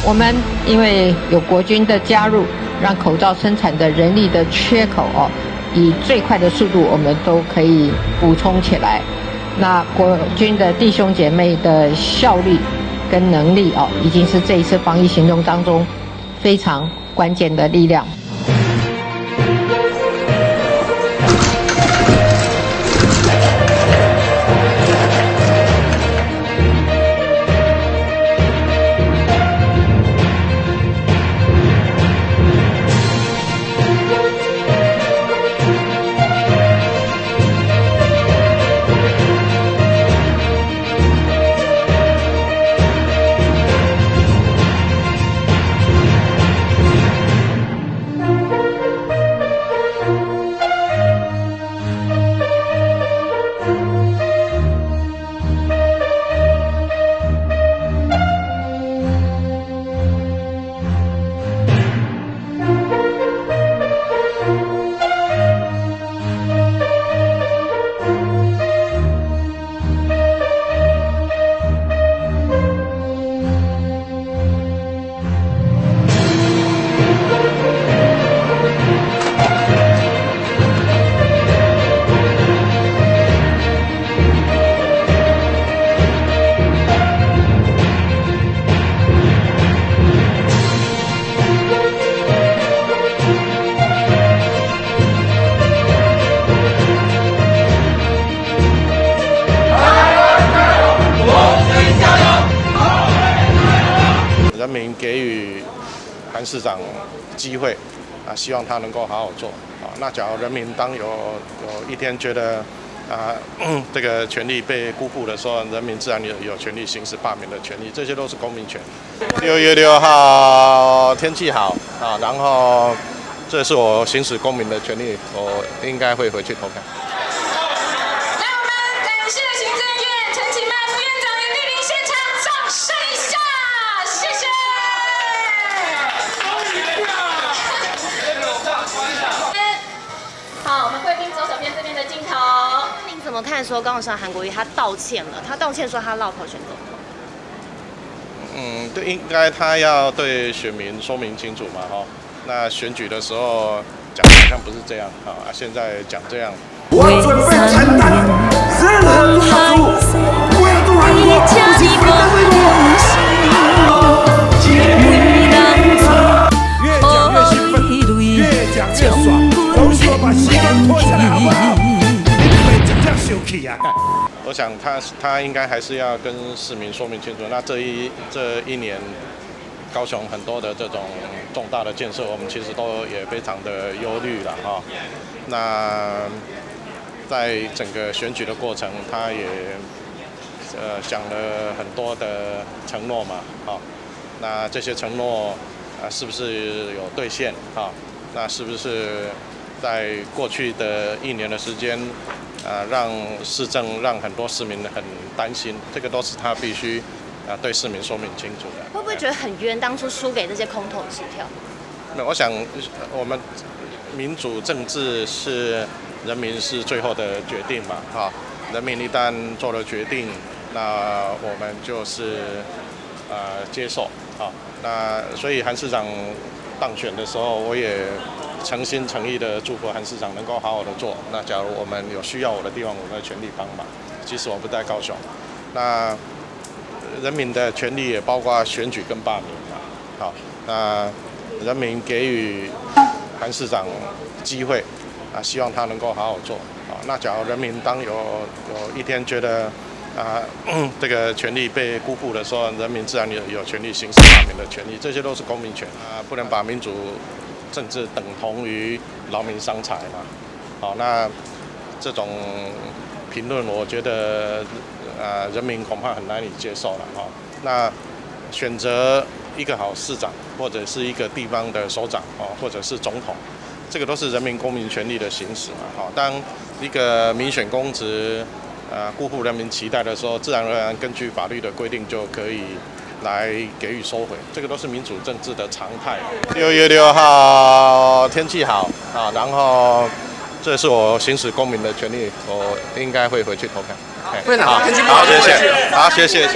我们因为有国军的加入，让口罩生产的人力的缺口以最快的速度我们都可以补充起来。那国军的弟兄姐妹的效率跟能力已经是这一次防疫行动当中非常关键的力量。人民给予韩市长机会希望他能够好好做那假如人民当有一天觉得这个权利被辜负的时候，人民自然有权利行使罢免的权利，这些都是公民权。6月6号天气好然后这是我行使公民的权利，我应该会回去投票。好，我们贵宾左手边这边的镜头。您怎么看说高雄市长韩国瑜他道歉了？他道歉说他落跑选总统。对，应该他要对选民说明清楚嘛那选举的时候讲好像不是这样现在讲这样。我准备承担任何错误，我要做韩国不是谁的为我。越讲越兴奋，越讲越爽，都说把西装脱下来好不好？你们真这样生气啊！我想他应该还是要跟市民说明清楚。那这一年，高雄很多的这种重大的建设，我们其实都也非常的忧虑了那在整个选举的过程，他也讲了很多的承诺嘛那这些承诺是不是有兑现那是不是在过去的1年的时间让市政让很多市民很担心，这个都是他必须对市民说明清楚的。会不会觉得很冤？当初输给这些空头支票？我想我们民主政治是人民是最后的决定嘛人民一旦做了决定，那我们就是接受那所以韩市长当选的时候，我也诚心诚意的祝福韩市长能够好好的做。那假如我们有需要我的地方，我们会全力帮忙。即使我不在高雄，那人民的权利也包括选举跟罢免那人民给予韩市长机会希望他能够好好做那假如人民当有一天觉得这个权利被辜负的时候，人民自然有权利行使罢免的权利，这些都是公民权不能把民主政治等同于劳民伤财嘛那这种评论，我觉得人民恐怕很难以接受了那选择一个好市长，或者是一个地方的首长或者是总统，这个都是人民公民权利的行使嘛当一个民选公职辜负人民期待的时候，自然而然根据法律的规定就可以来给予收回，这个都是民主政治的常态。6月6号天气好然后这是我行使公民的权利，我应该会回去投票。非常好，天气不好，谢谢，好，谢谢。